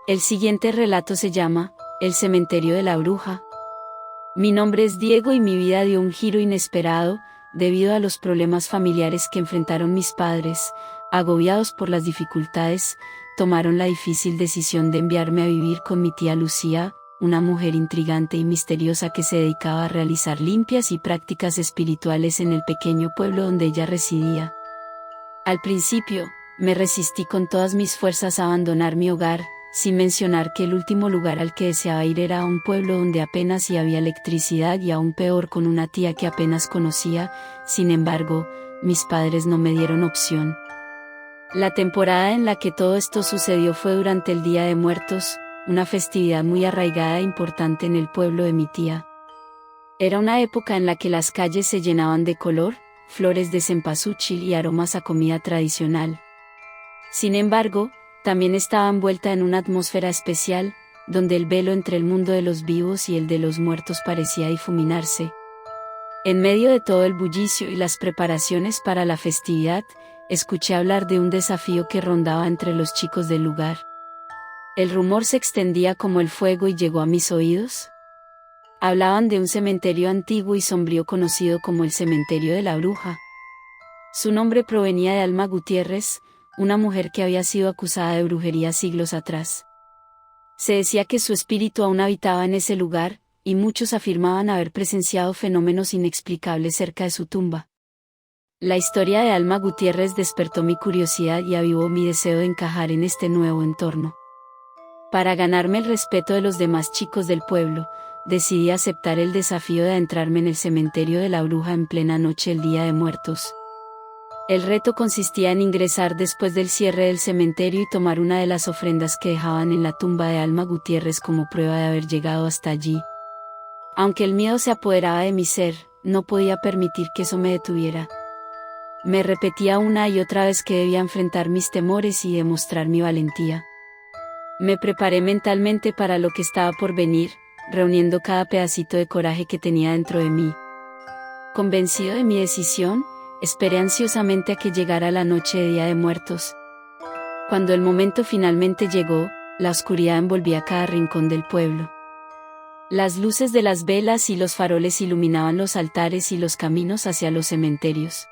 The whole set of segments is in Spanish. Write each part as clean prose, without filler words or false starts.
El siguiente relato se llama El cementerio de la bruja. Mi nombre es Diego y mi vida dio un giro inesperado, debido a los problemas familiares que enfrentaron mis padres. Agobiados por las dificultades, tomaron la difícil decisión de enviarme a vivir con mi tía Lucía, una mujer intrigante y misteriosa que se dedicaba a realizar limpias y prácticas espirituales en el pequeño pueblo donde ella residía. Al principio, me resistí con todas mis fuerzas a abandonar mi hogar, sin mencionar que el último lugar al que deseaba ir era a un pueblo donde apenas si había electricidad y aún peor con una tía que apenas conocía. Sin embargo, mis padres no me dieron opción. La temporada en la que todo esto sucedió fue durante el Día de Muertos, una festividad muy arraigada e importante en el pueblo de mi tía. Era una época en la que las calles se llenaban de color, flores de cempasúchil y aromas a comida tradicional. Sin embargo, también estaba envuelta en una atmósfera especial, donde el velo entre el mundo de los vivos y el de los muertos parecía difuminarse. En medio de todo el bullicio y las preparaciones para la festividad, escuché hablar de un desafío que rondaba entre los chicos del lugar. El rumor se extendía como el fuego y llegó a mis oídos. Hablaban de un cementerio antiguo y sombrío conocido como el cementerio de la bruja. Su nombre provenía de Alma Gutiérrez, una mujer que había sido acusada de brujería siglos atrás. Se decía que su espíritu aún habitaba en ese lugar, y muchos afirmaban haber presenciado fenómenos inexplicables cerca de su tumba. La historia de Alma Gutiérrez despertó mi curiosidad y avivó mi deseo de encajar en este nuevo entorno. Para ganarme el respeto de los demás chicos del pueblo, decidí aceptar el desafío de adentrarme en el cementerio de la bruja en plena noche el Día de Muertos. El reto consistía en ingresar después del cierre del cementerio y tomar una de las ofrendas que dejaban en la tumba de Alma Gutiérrez como prueba de haber llegado hasta allí. Aunque el miedo se apoderaba de mi ser, no podía permitir que eso me detuviera. Me repetía una y otra vez que debía enfrentar mis temores y demostrar mi valentía. Me preparé mentalmente para lo que estaba por venir, reuniendo cada pedacito de coraje que tenía dentro de mí. Convencido de mi decisión, esperé ansiosamente a que llegara la noche de Día de Muertos. Cuando el momento finalmente llegó, la oscuridad envolvía cada rincón del pueblo. Las luces de las velas y los faroles iluminaban los altares y los caminos hacia los cementerios.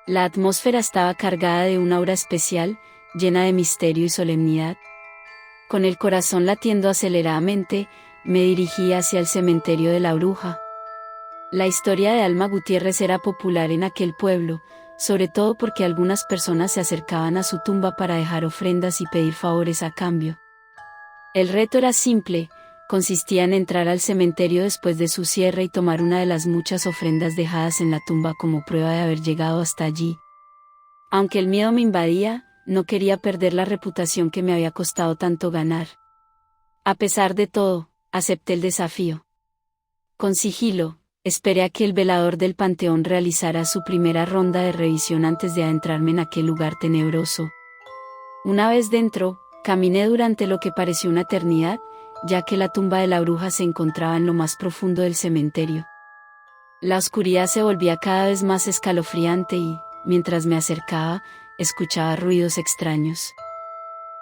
La atmósfera estaba cargada de una aura especial, llena de misterio y solemnidad. Con el corazón latiendo aceleradamente, me dirigí hacia el cementerio de la bruja. La historia de Alma Gutiérrez era popular en aquel pueblo, sobre todo porque algunas personas se acercaban a su tumba para dejar ofrendas y pedir favores a cambio. El reto era simple, consistía en entrar al cementerio después de su cierre y tomar una de las muchas ofrendas dejadas en la tumba como prueba de haber llegado hasta allí. Aunque el miedo me invadía, no quería perder la reputación que me había costado tanto ganar. A pesar de todo, acepté el desafío. Con sigilo, esperé a que el velador del panteón realizara su primera ronda de revisión antes de adentrarme en aquel lugar tenebroso. Una vez dentro, caminé durante lo que pareció una eternidad, ya que la tumba de la bruja se encontraba en lo más profundo del cementerio. La oscuridad se volvía cada vez más escalofriante y, mientras me acercaba, escuchaba ruidos extraños.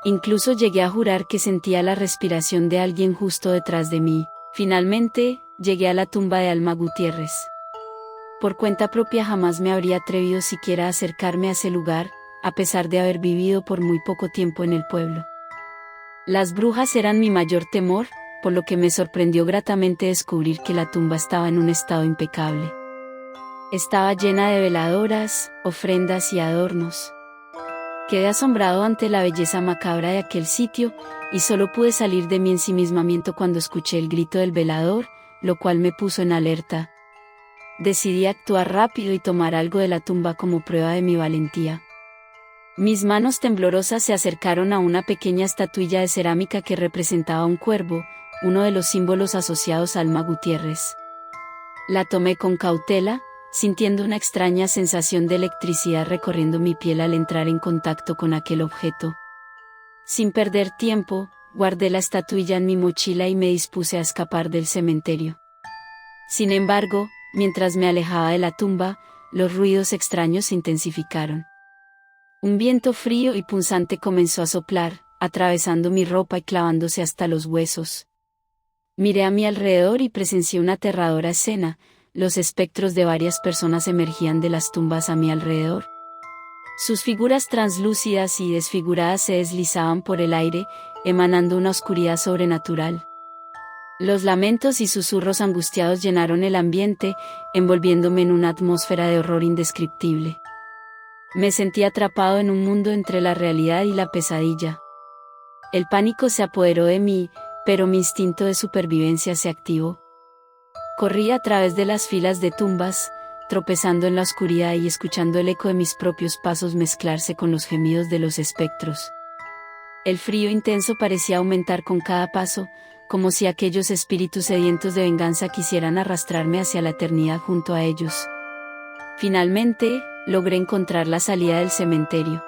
Incluso llegué a jurar que sentía la respiración de alguien justo detrás de mí. Finalmente, llegué a la tumba de Alma Gutiérrez. Por cuenta propia jamás me habría atrevido siquiera a acercarme a ese lugar, a pesar de haber vivido por muy poco tiempo en el pueblo. Las brujas eran mi mayor temor, por lo que me sorprendió gratamente descubrir que la tumba estaba en un estado impecable. Estaba llena de veladoras, ofrendas y adornos. Quedé asombrado ante la belleza macabra de aquel sitio, y solo pude salir de mi ensimismamiento cuando escuché el grito del velador, lo cual me puso en alerta. Decidí actuar rápido y tomar algo de la tumba como prueba de mi valentía. Mis manos temblorosas se acercaron a una pequeña estatuilla de cerámica que representaba un cuervo, uno de los símbolos asociados a Alma Gutiérrez. La tomé con cautela, sintiendo una extraña sensación de electricidad recorriendo mi piel al entrar en contacto con aquel objeto. Sin perder tiempo, guardé la estatuilla en mi mochila y me dispuse a escapar del cementerio. Sin embargo, mientras me alejaba de la tumba, los ruidos extraños se intensificaron. Un viento frío y punzante comenzó a soplar, atravesando mi ropa y clavándose hasta los huesos. Miré a mi alrededor y presencié una aterradora escena. Los espectros de varias personas emergían de las tumbas a mi alrededor. Sus figuras translúcidas y desfiguradas se deslizaban por el aire, emanando una oscuridad sobrenatural. Los lamentos y susurros angustiados llenaron el ambiente, envolviéndome en una atmósfera de horror indescriptible. Me sentí atrapado en un mundo entre la realidad y la pesadilla. El pánico se apoderó de mí, pero mi instinto de supervivencia se activó. Corrí a través de las filas de tumbas, tropezando en la oscuridad y escuchando el eco de mis propios pasos mezclarse con los gemidos de los espectros. El frío intenso parecía aumentar con cada paso, como si aquellos espíritus sedientos de venganza quisieran arrastrarme hacia la eternidad junto a ellos. Finalmente, logré encontrar la salida del cementerio.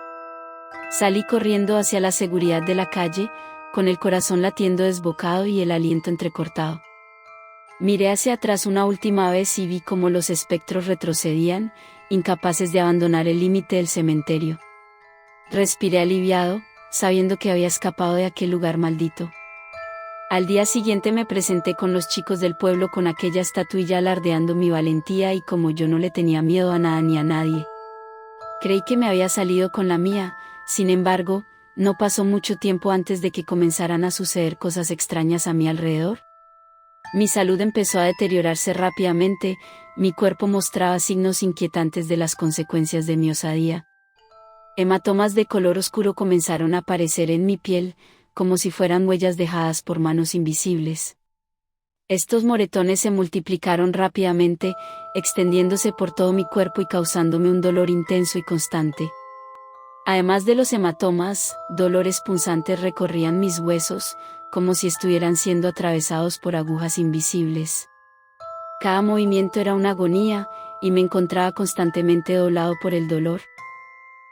Salí corriendo hacia la seguridad de la calle, con el corazón latiendo desbocado y el aliento entrecortado. Miré hacia atrás una última vez y vi cómo los espectros retrocedían, incapaces de abandonar el límite del cementerio. Respiré aliviado, sabiendo que había escapado de aquel lugar maldito. Al día siguiente me presenté con los chicos del pueblo con aquella estatuilla alardeando mi valentía y como yo no le tenía miedo a nada ni a nadie. Creí que me había salido con la mía, sin embargo, no pasó mucho tiempo antes de que comenzaran a suceder cosas extrañas a mi alrededor. Mi salud empezó a deteriorarse rápidamente, mi cuerpo mostraba signos inquietantes de las consecuencias de mi osadía. Hematomas de color oscuro comenzaron a aparecer en mi piel, como si fueran huellas dejadas por manos invisibles. Estos moretones se multiplicaron rápidamente, extendiéndose por todo mi cuerpo y causándome un dolor intenso y constante. Además de los hematomas, dolores punzantes recorrían mis huesos, como si estuvieran siendo atravesados por agujas invisibles. Cada movimiento era una agonía, y me encontraba constantemente doblado por el dolor.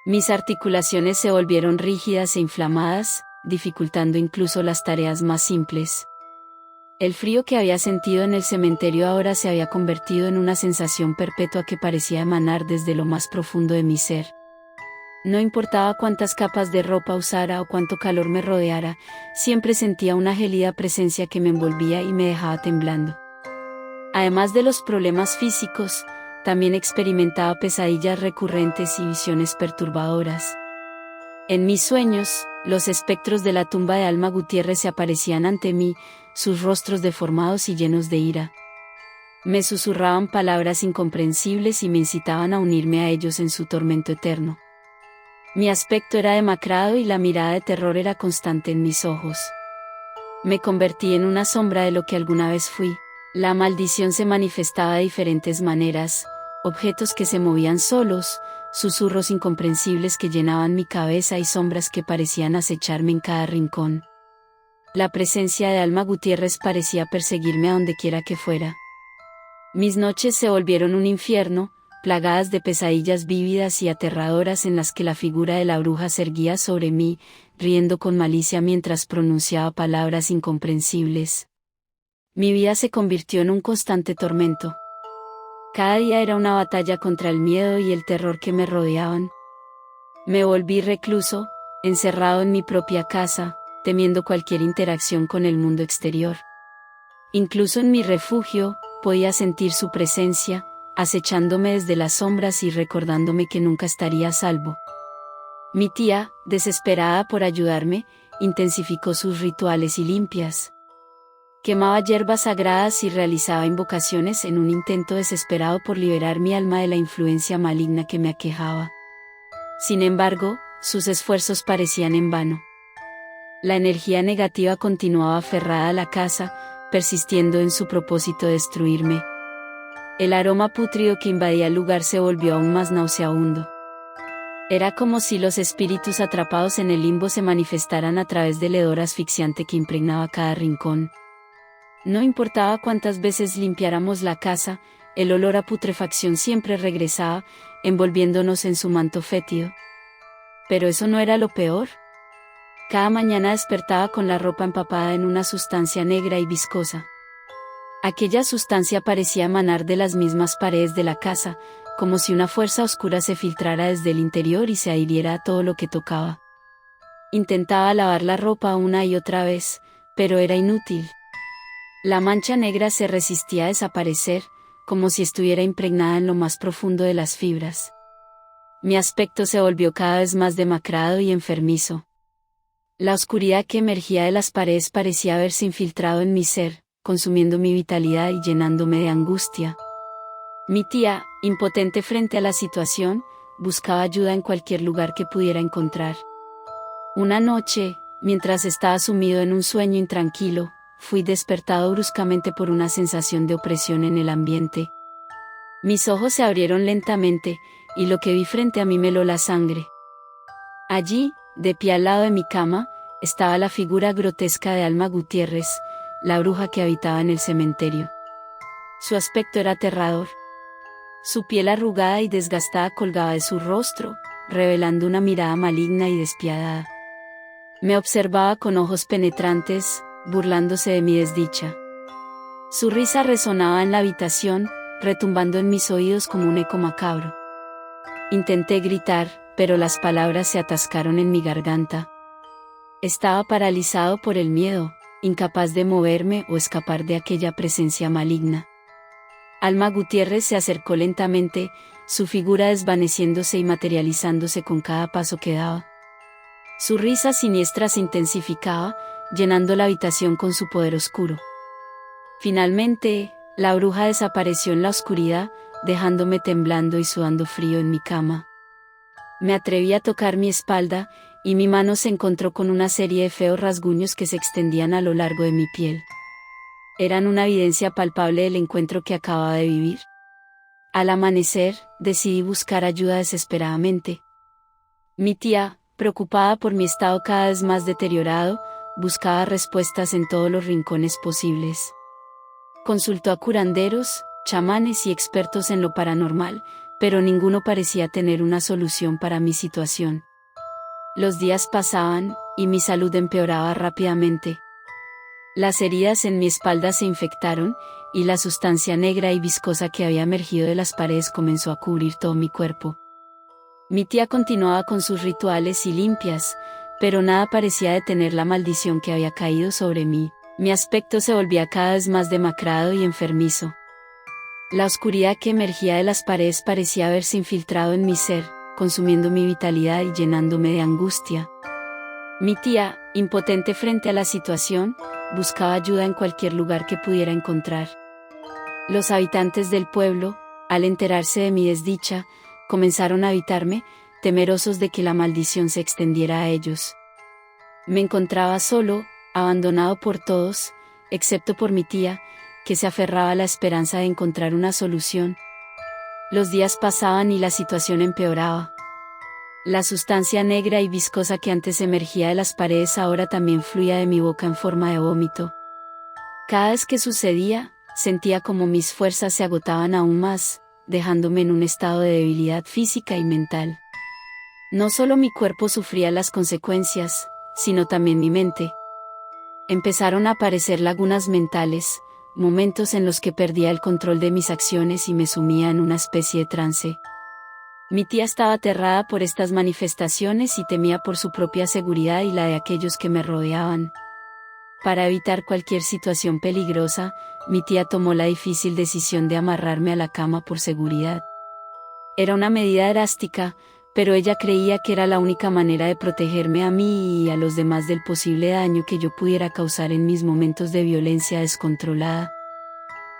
Mis articulaciones se volvieron rígidas e inflamadas, dificultando incluso las tareas más simples. El frío que había sentido en el cementerio ahora se había convertido en una sensación perpetua que parecía emanar desde lo más profundo de mi ser. No importaba cuántas capas de ropa usara o cuánto calor me rodeara, siempre sentía una gélida presencia que me envolvía y me dejaba temblando. Además de los problemas físicos, también experimentaba pesadillas recurrentes y visiones perturbadoras. En mis sueños, los espectros de la tumba de Alma Gutiérrez se aparecían ante mí, sus rostros deformados y llenos de ira. Me susurraban palabras incomprensibles y me incitaban a unirme a ellos en su tormento eterno. Mi aspecto era demacrado y la mirada de terror era constante en mis ojos. Me convertí en una sombra de lo que alguna vez fui. La maldición se manifestaba de diferentes maneras, objetos que se movían solos, susurros incomprensibles que llenaban mi cabeza y sombras que parecían acecharme en cada rincón. La presencia de Alma Gutiérrez parecía perseguirme a donde quiera que fuera. Mis noches se volvieron un infierno, plagadas de pesadillas vívidas y aterradoras en las que la figura de la bruja se erguía sobre mí, riendo con malicia mientras pronunciaba palabras incomprensibles. Mi vida se convirtió en un constante tormento. Cada día era una batalla contra el miedo y el terror que me rodeaban. Me volví recluso, encerrado en mi propia casa, temiendo cualquier interacción con el mundo exterior. Incluso en mi refugio, podía sentir su presencia, acechándome desde las sombras y recordándome que nunca estaría a salvo. Mi tía, desesperada por ayudarme, intensificó sus rituales y limpias. Quemaba hierbas sagradas y realizaba invocaciones en un intento desesperado por liberar mi alma de la influencia maligna que me aquejaba. Sin embargo, sus esfuerzos parecían en vano. La energía negativa continuaba aferrada a la casa, persistiendo en su propósito de destruirme. El aroma pútrido que invadía el lugar se volvió aún más nauseabundo. Era como si los espíritus atrapados en el limbo se manifestaran a través del hedor asfixiante que impregnaba cada rincón. No importaba cuántas veces limpiáramos la casa, el olor a putrefacción siempre regresaba, envolviéndonos en su manto fétido. Pero eso no era lo peor. Cada mañana despertaba con la ropa empapada en una sustancia negra y viscosa. Aquella sustancia parecía emanar de las mismas paredes de la casa, como si una fuerza oscura se filtrara desde el interior y se adhiriera a todo lo que tocaba. Intentaba lavar la ropa una y otra vez, pero era inútil. La mancha negra se resistía a desaparecer, como si estuviera impregnada en lo más profundo de las fibras. Mi aspecto se volvió cada vez más demacrado y enfermizo. La oscuridad que emergía de las paredes parecía haberse infiltrado en mi ser, consumiendo mi vitalidad y llenándome de angustia. Mi tía, impotente frente a la situación, buscaba ayuda en cualquier lugar que pudiera encontrar. Una noche, mientras estaba sumido en un sueño intranquilo, fui despertado bruscamente por una sensación de opresión en el ambiente. Mis ojos se abrieron lentamente, y lo que vi frente a mí me heló la sangre. Allí, de pie al lado de mi cama, estaba la figura grotesca de Alma Gutiérrez, la bruja que habitaba en el cementerio. Su aspecto era aterrador. Su piel arrugada y desgastada colgaba de su rostro, revelando una mirada maligna y despiadada. Me observaba con ojos penetrantes, burlándose de mi desdicha. Su risa resonaba en la habitación, retumbando en mis oídos como un eco macabro. Intenté gritar, pero las palabras se atascaron en mi garganta. Estaba paralizado por el miedo, incapaz de moverme o escapar de aquella presencia maligna. Alma Gutiérrez se acercó lentamente, su figura desvaneciéndose y materializándose con cada paso que daba. Su risa siniestra se intensificaba, llenando la habitación con su poder oscuro. Finalmente, la bruja desapareció en la oscuridad, dejándome temblando y sudando frío en mi cama. Me atreví a tocar mi espalda, y mi mano se encontró con una serie de feos rasguños que se extendían a lo largo de mi piel. Eran una evidencia palpable del encuentro que acababa de vivir. Al amanecer, decidí buscar ayuda desesperadamente. Mi tía, preocupada por mi estado cada vez más deteriorado, buscaba respuestas en todos los rincones posibles. Consultó a curanderos, chamanes y expertos en lo paranormal, pero ninguno parecía tener una solución para mi situación. Los días pasaban, y mi salud empeoraba rápidamente. Las heridas en mi espalda se infectaron, y la sustancia negra y viscosa que había emergido de las paredes comenzó a cubrir todo mi cuerpo. Mi tía continuaba con sus rituales y limpias, pero nada parecía detener la maldición que había caído sobre mí. Mi aspecto se volvía cada vez más demacrado y enfermizo. La oscuridad que emergía de las paredes parecía haberse infiltrado en mi ser, consumiendo mi vitalidad y llenándome de angustia. Mi tía, impotente frente a la situación, buscaba ayuda en cualquier lugar que pudiera encontrar. Los habitantes del pueblo, al enterarse de mi desdicha, comenzaron a evitarme, temerosos de que la maldición se extendiera a ellos. Me encontraba solo, abandonado por todos, excepto por mi tía, que se aferraba a la esperanza de encontrar una solución. Los días pasaban y la situación empeoraba. La sustancia negra y viscosa que antes emergía de las paredes ahora también fluía de mi boca en forma de vómito. Cada vez que sucedía, sentía como mis fuerzas se agotaban aún más, dejándome en un estado de debilidad física y mental. No solo mi cuerpo sufría las consecuencias, sino también mi mente. Empezaron a aparecer lagunas mentales, momentos en los que perdía el control de mis acciones y me sumía en una especie de trance. Mi tía estaba aterrada por estas manifestaciones y temía por su propia seguridad y la de aquellos que me rodeaban. Para evitar cualquier situación peligrosa, mi tía tomó la difícil decisión de amarrarme a la cama por seguridad. Era una medida drástica, pero ella creía que era la única manera de protegerme a mí y a los demás del posible daño que yo pudiera causar en mis momentos de violencia descontrolada.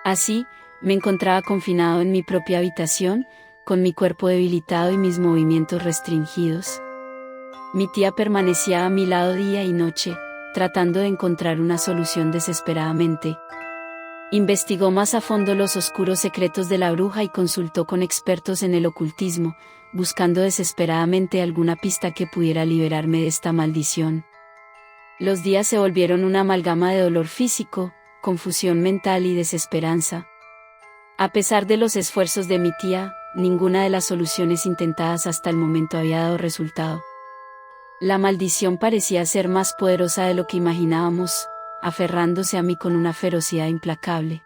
Así, me encontraba confinado en mi propia habitación, con mi cuerpo debilitado y mis movimientos restringidos. Mi tía permanecía a mi lado día y noche, tratando de encontrar una solución desesperadamente. Investigó más a fondo los oscuros secretos de la bruja y consultó con expertos en el ocultismo, buscando desesperadamente alguna pista que pudiera liberarme de esta maldición. Los días se volvieron una amalgama de dolor físico, confusión mental y desesperanza. A pesar de los esfuerzos de mi tía, ninguna de las soluciones intentadas hasta el momento había dado resultado. La maldición parecía ser más poderosa de lo que imaginábamos, aferrándose a mí con una ferocidad implacable.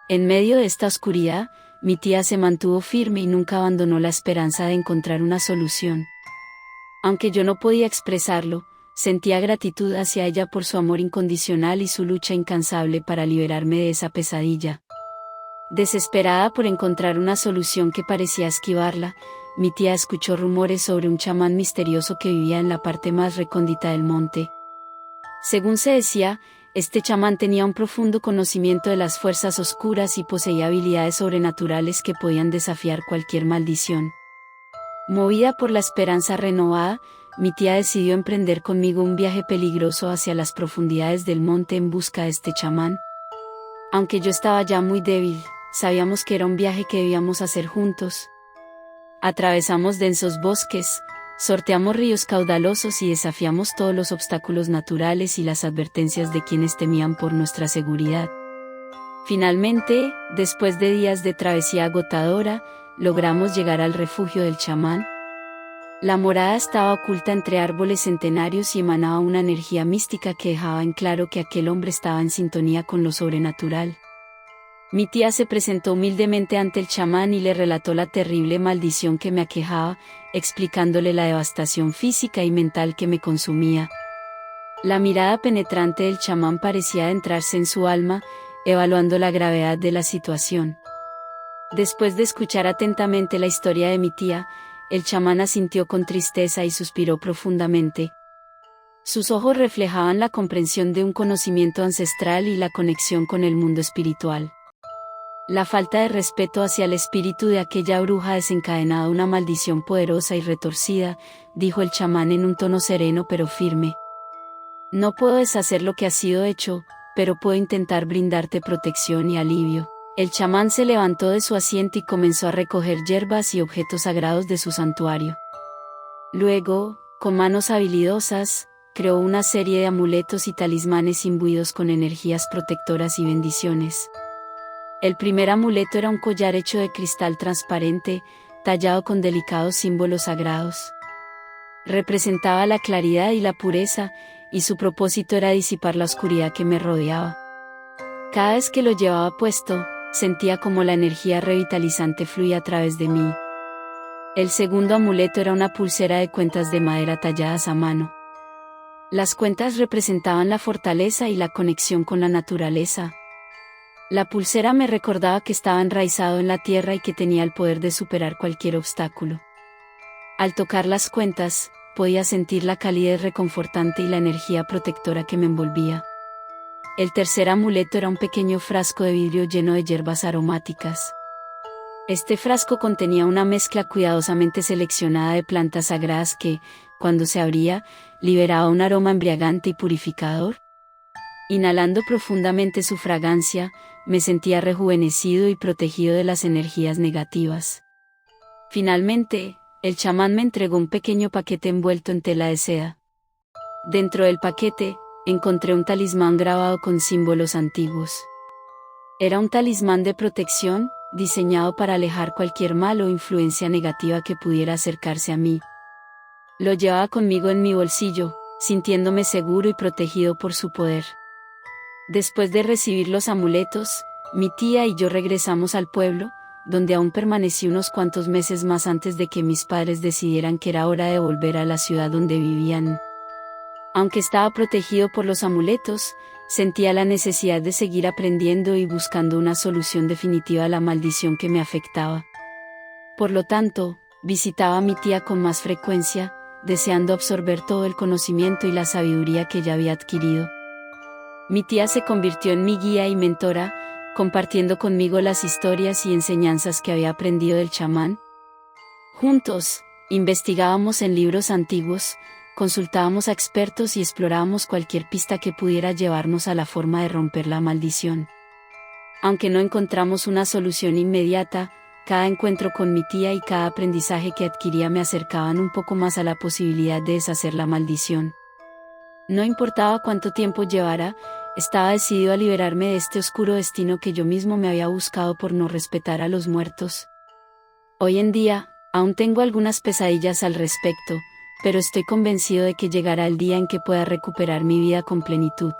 En medio de esta oscuridad, mi tía se mantuvo firme y nunca abandonó la esperanza de encontrar una solución. Aunque yo no podía expresarlo, Sentía gratitud hacia ella por su amor incondicional y su lucha incansable para liberarme de esa pesadilla. Desesperada por encontrar una solución que parecía esquivarla, mi tía escuchó rumores sobre un chamán misterioso que vivía en la parte más recóndita del monte. Según se decía, este chamán tenía un profundo conocimiento de las fuerzas oscuras y poseía habilidades sobrenaturales que podían desafiar cualquier maldición. Movida por la esperanza renovada, mi tía decidió emprender conmigo un viaje peligroso hacia las profundidades del monte en busca de este chamán. Aunque yo estaba ya muy débil, sabíamos que era un viaje que debíamos hacer juntos. Atravesamos densos bosques, sorteamos ríos caudalosos y desafiamos todos los obstáculos naturales y las advertencias de quienes temían por nuestra seguridad. Finalmente, después de días de travesía agotadora, logramos llegar al refugio del chamán. La morada estaba oculta entre árboles centenarios y emanaba una energía mística que dejaba en claro que aquel hombre estaba en sintonía con lo sobrenatural. Mi tía se presentó humildemente ante el chamán y le relató la terrible maldición que me aquejaba, explicándole la devastación física y mental que me consumía. La mirada penetrante del chamán parecía adentrarse en su alma, evaluando la gravedad de la situación. Después de escuchar atentamente la historia de mi tía, el chamán asintió con tristeza y suspiró profundamente. Sus ojos reflejaban la comprensión de un conocimiento ancestral y la conexión con el mundo espiritual. La falta de respeto hacia el espíritu de aquella bruja ha desencadenado una maldición poderosa y retorcida, dijo el chamán en un tono sereno pero firme. No puedo deshacer lo que ha sido hecho, pero puedo intentar brindarte protección y alivio. El chamán se levantó de su asiento y comenzó a recoger hierbas y objetos sagrados de su santuario. Luego, con manos habilidosas, creó una serie de amuletos y talismanes imbuidos con energías protectoras y bendiciones. El primer amuleto era un collar hecho de cristal transparente, tallado con delicados símbolos sagrados. Representaba la claridad y la pureza, y su propósito era disipar la oscuridad que me rodeaba. Cada vez que lo llevaba puesto, sentía como la energía revitalizante fluía a través de mí. El segundo amuleto era una pulsera de cuentas de madera talladas a mano. Las cuentas representaban la fortaleza y la conexión con la naturaleza. La pulsera me recordaba que estaba enraizado en la tierra y que tenía el poder de superar cualquier obstáculo. Al tocar las cuentas, podía sentir la calidez reconfortante y la energía protectora que me envolvía. El tercer amuleto era un pequeño frasco de vidrio lleno de hierbas aromáticas. Este frasco contenía una mezcla cuidadosamente seleccionada de plantas sagradas que, cuando se abría, liberaba un aroma embriagante y purificador. Inhalando profundamente su fragancia, me sentía rejuvenecido y protegido de las energías negativas. Finalmente, el chamán me entregó un pequeño paquete envuelto en tela de seda. Dentro del paquete, encontré un talismán grabado con símbolos antiguos. Era un talismán de protección, diseñado para alejar cualquier mal o influencia negativa que pudiera acercarse a mí. Lo llevaba conmigo en mi bolsillo, sintiéndome seguro y protegido por su poder. Después de recibir los amuletos, mi tía y yo regresamos al pueblo, donde aún permanecí unos cuantos meses más antes de que mis padres decidieran que era hora de volver a la ciudad donde vivían. Aunque estaba protegido por los amuletos, sentía la necesidad de seguir aprendiendo y buscando una solución definitiva a la maldición que me afectaba. Por lo tanto, visitaba a mi tía con más frecuencia, deseando absorber todo el conocimiento y la sabiduría que ya había adquirido. Mi tía se convirtió en mi guía y mentora, compartiendo conmigo las historias y enseñanzas que había aprendido del chamán. Juntos, investigábamos en libros antiguos, consultábamos a expertos y explorábamos cualquier pista que pudiera llevarnos a la forma de romper la maldición. Aunque no encontramos una solución inmediata, cada encuentro con mi tía y cada aprendizaje que adquiría me acercaban un poco más a la posibilidad de deshacer la maldición. No importaba cuánto tiempo llevara, estaba decidido a liberarme de este oscuro destino que yo mismo me había buscado por no respetar a los muertos. Hoy en día, aún tengo algunas pesadillas al respecto, pero estoy convencido de que llegará el día en que pueda recuperar mi vida con plenitud.